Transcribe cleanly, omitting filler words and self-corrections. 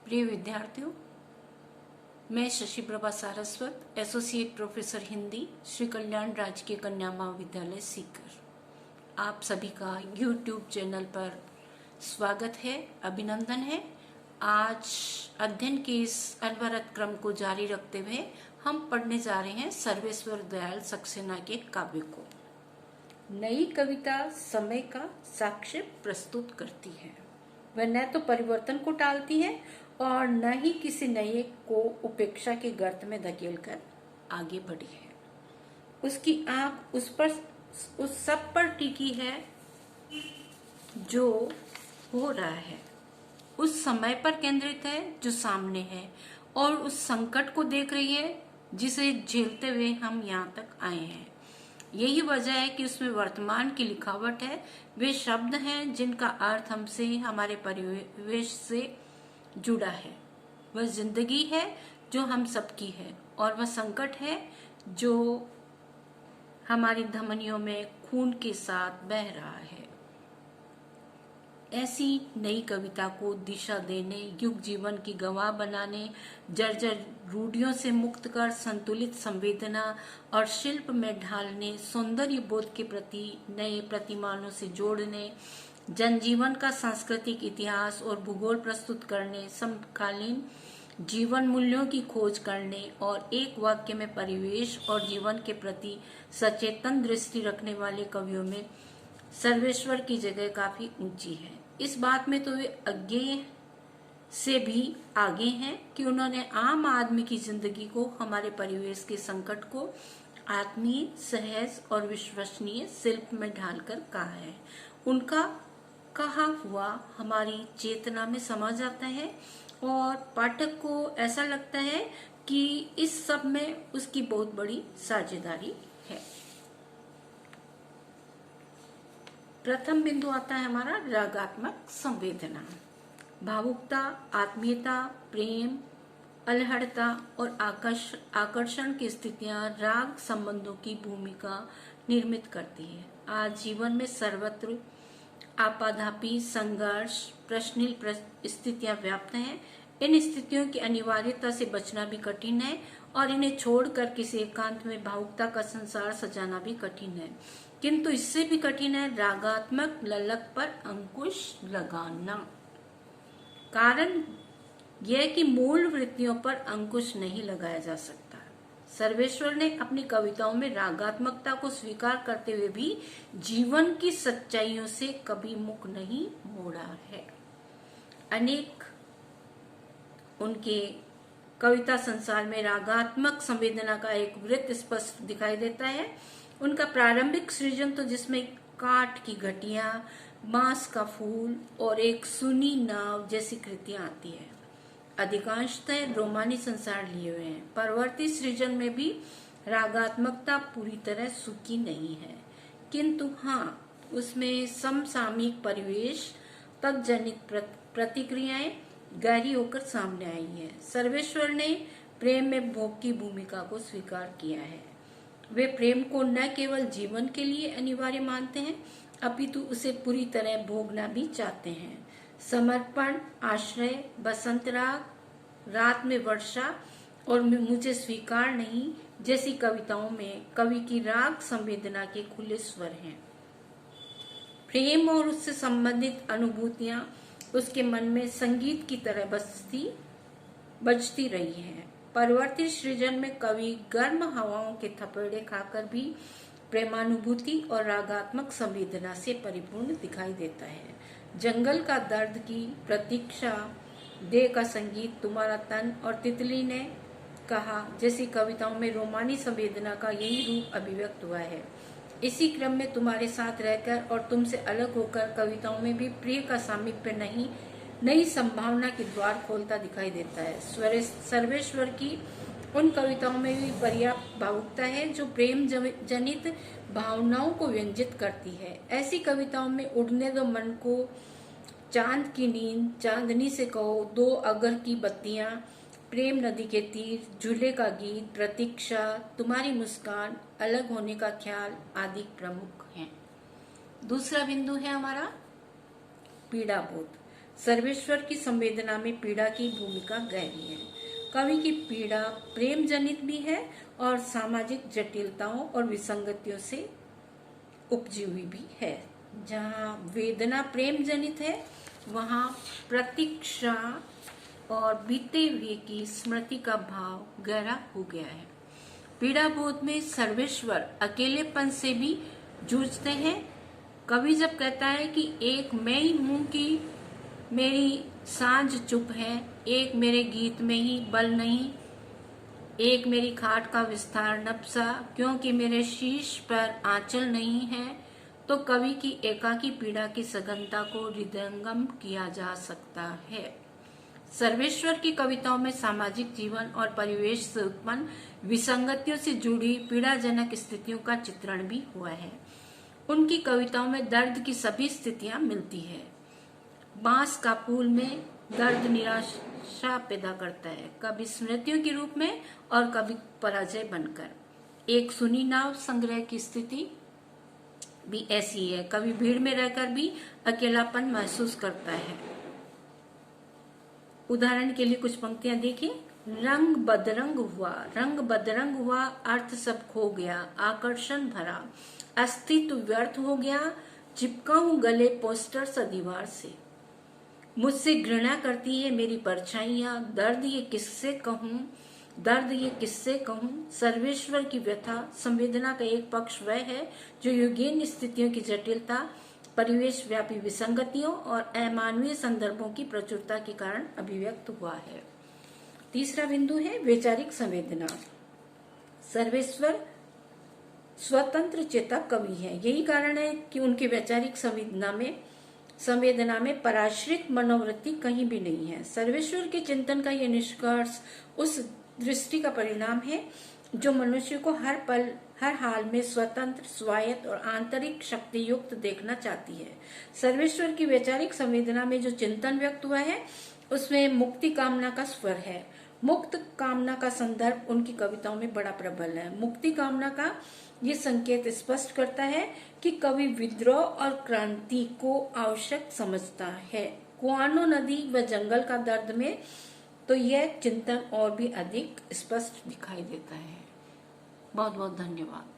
प्रिय विद्यार्थियों, मैं शशि प्रभा सारस्वत, एसोसिएट प्रोफेसर हिंदी, श्री कल्याण राजकीय कन्या महाविद्यालय सीकर। आप सभी का YouTube चैनल पर स्वागत है, अभिनंदन है। आज अध्ययन के इस अनवरत क्रम को जारी रखते हुए हम पढ़ने जा रहे हैं सर्वेश्वर दयाल सक्सेना के काव्य को। नई कविता समय का साक्ष्य प्रस्तुत करती है। वह न तो परिवर्तन को टालती है और न ही किसी नए को उपेक्षा के गर्त में धकेलकर आगे बढ़ी है। उसकी आंख उस सब पर टिकी है जो हो रहा है, उस समय पर केंद्रित है जो सामने है, और उस संकट को देख रही है जिसे झेलते हुए हम यहाँ तक आए हैं। यही वजह है कि उसमें वर्तमान की लिखावट है। वे शब्द हैं जिनका अर्थ हमसे, हमारे परिवेश से जुड़ा है। वह जिंदगी है जो हम सबकी है, और वह संकट है जो हमारी धमनियों में खून के साथ बह रहा है। ऐसी नई कविता को दिशा देने, युग जीवन की गवाह बनाने, जर्जर रूढ़ियों से मुक्त कर संतुलित संवेदना और शिल्प में ढालने, सौंदर्य बोध के प्रति नए प्रतिमानों से जोड़ने, जनजीवन का सांस्कृतिक इतिहास और भूगोल प्रस्तुत करने, समकालीन जीवन मूल्यों की खोज करने और एक वाक्य में परिवेश और जीवन के प्रति सचेतन दृष्टि रखने वाले कवियों में सर्वेश्वर की जगह काफी ऊंची है। इस बात में तो वे अज्ञेय से भी आगे हैं कि उन्होंने आम आदमी की जिंदगी को, हमारे परिवेश के संकट को आत्मीय, सहज और विश्वसनीय शिल्प में ढालकर कहा है। उनका कहा हुआ हमारी चेतना में समा जाता है और पाठक को ऐसा लगता है कि इस सब में उसकी बहुत बड़ी साझेदारी है। प्रथम बिंदु आता है हमारा रागात्मक संवेदना। भावुकता, आत्मीयता, प्रेम, अलहड़ता और आकर्षण की स्थितियां राग संबंधों की भूमिका निर्मित करती है। आज जीवन में सर्वत्र आपाधापी, संघर्ष, प्रश्निल स्थितियां व्याप्त हैं। इन स्थितियों की अनिवार्यता से बचना भी कठिन है और इन्हें छोड़कर किसी एकांत में भावुकता का संसार सजाना भी कठिन है। किंतु इससे भी कठिन है रागात्मक ललक पर अंकुश लगाना। कारण यह कि मूल वृत्तियों पर अंकुश नहीं लगाया जा सकता। सर्वेश्वर ने अपनी कविताओं में रागात्मकता को स्वीकार करते हुए भी जीवन की सच्चाइयों से कभी मुख नहीं मोड़ा है। अनेक उनके कविता संसार में रागात्मक संवेदना का एक वृत्त स्पष्ट दिखाई देता है। उनका प्रारंभिक सृजन तो जिसमें काठ की घटिया, बांस का फूल और एक सुनी नाव जैसी कृतियां आती है, अधिकांशतः रोमानी संसार लिए हुए हैं। परवर्ती सृजन में भी रागात्मकता पूरी तरह सूखी नहीं है, किंतु हाँ, उसमें समसामयिक परिवेश, तत्जनित प्रतिक्रियाएं गहरी होकर सामने आई है। सर्वेश्वर ने प्रेम में भोग की भूमिका को स्वीकार किया है। वे प्रेम को न केवल जीवन के लिए अनिवार्य मानते हैं, अपितु उसे पूरी तरह भोगना भी चाहते हैं। समर्पण, आश्रय, बसंत राग, रात में वर्षा और मुझे स्वीकार नहीं जैसी कविताओं में कवि की राग संवेदना के खुले स्वर हैं। प्रेम और उससे संबंधित अनुभूतियां उसके मन में संगीत की तरह बजती रही हैं। परवर्ती सृजन में कवि गर्म हवाओं के थपेड़े खाकर भी प्रेमानुभूति और रागात्मक संवेदना से परिपूर्ण दिखाई देता है। जंगल का दर्द की प्रतीक्षा, देह का संगीत, तुम्हारा तन और तितली ने कहा जैसी कविताओं में रोमानी संवेदना का यही रूप अभिव्यक्त हुआ है। इसी क्रम में तुम्हारे साथ रहकर और तुमसे अलग होकर कविताओं में भी प्रिय का सामीप्य नई संभावना के द्वार खोलता दिखाई देता है। सर्वेश्वर की उन कविताओं में भी पर्याप्त भावुकता है जो प्रेम जनित भावनाओं को व्यंजित करती है। ऐसी कविताओं में उड़ने दो मन को, चांद की नींद, चांदनी से कहो, दो अगर की बत्तियां, प्रेम नदी के तीर, झूले का गीत, प्रतीक्षा, तुम्हारी मुस्कान, अलग होने का ख्याल आदि प्रमुख हैं। दूसरा बिंदु है हमारा पीड़ा बोध। सर्वेश्वर की संवेदना में पीड़ा की भूमिका गहरी है। कवि की पीड़ा प्रेम जनित भी है और सामाजिक जटिलताओं और विसंगतियों से उपजी हुई भी है। जहाँ वेदना प्रेम जनित है, वहाँ प्रतीक्षा और बीते हुए की स्मृति का भाव गहरा हो गया है। पीड़ा बोध में सर्वेश्वर अकेलेपन से भी जूझते हैं। कवि जब कहता है कि एक मैं ही हूं कि मेरी सांझ चुप है, एक मेरे गीत में ही बल नहीं, एक मेरी खाट का विस्तार नपसा, क्योंकि मेरे शीश पर आंचल नहीं है, तो कवि की एकाकी पीड़ा की सघनता को हृदयंगम किया जा सकता है। सर्वेश्वर की कविताओं में सामाजिक जीवन और परिवेश से उत्पन्न विसंगतियों से जुड़ी पीड़ाजनक स्थितियों का चित्रण भी हुआ है। उनकी कविताओं में दर्द की सभी स्थितियां मिलती है। बांस का फूल में दर्द निराशा पैदा करता है, कभी स्मृतियों के रूप में और कभी पराजय बनकर। एक सुनी नाव संग्रह की स्थिति भी ऐसी है, कभी भीड़ में रहकर भी अकेलापन महसूस करता है। उदाहरण के लिए कुछ पंक्तियां देखिए। रंग बदरंग हुआ, अर्थ सब खो गया, आकर्षण भरा, अस्तित्व व्यर्थ हो गया, चिपका हूं गले पोस्टर सा दीवार से, मुझसे घृणा करती है मेरी परछाइयां, दर्द ये किससे कहूं। सर्वेश्वर की व्यथा संवेदना का एक पक्ष वह है जो युगीन स्थितियों की जटिलता, परिवेश व्यापी विसंगतियों और अमानवीय संदर्भों की प्रचुरता के कारण अभिव्यक्त हुआ है। तीसरा बिंदु है वैचारिक संवेदना। सर्वेश्वर स्वतंत्र चेतक कवि है, यही कारण है कि उनकी वैचारिक संवेदना में पराश्रित मनोवृत्ति कहीं भी नहीं है। सर्वेश्वर के चिंतन का यह निष्कर्ष उस दृष्टि का परिणाम है जो मनुष्य को हर पल हर हाल में स्वतंत्र, स्वायत्त और आंतरिक शक्ति युक्त देखना चाहती है। सर्वेश्वर की वैचारिक संवेदना में जो चिंतन व्यक्त हुआ है उसमें मुक्ति कामना का स्वर है। मुक्त कामना का संदर्भ उनकी कविताओं में बड़ा प्रबल है। मुक्ति कामना का ये संकेत स्पष्ट करता है कि कवि विद्रोह और क्रांति को आवश्यक समझता है। कुआनो नदी व जंगल का दर्द में तो यह चिंतन और भी अधिक स्पष्ट दिखाई देता है। बहुत बहुत धन्यवाद।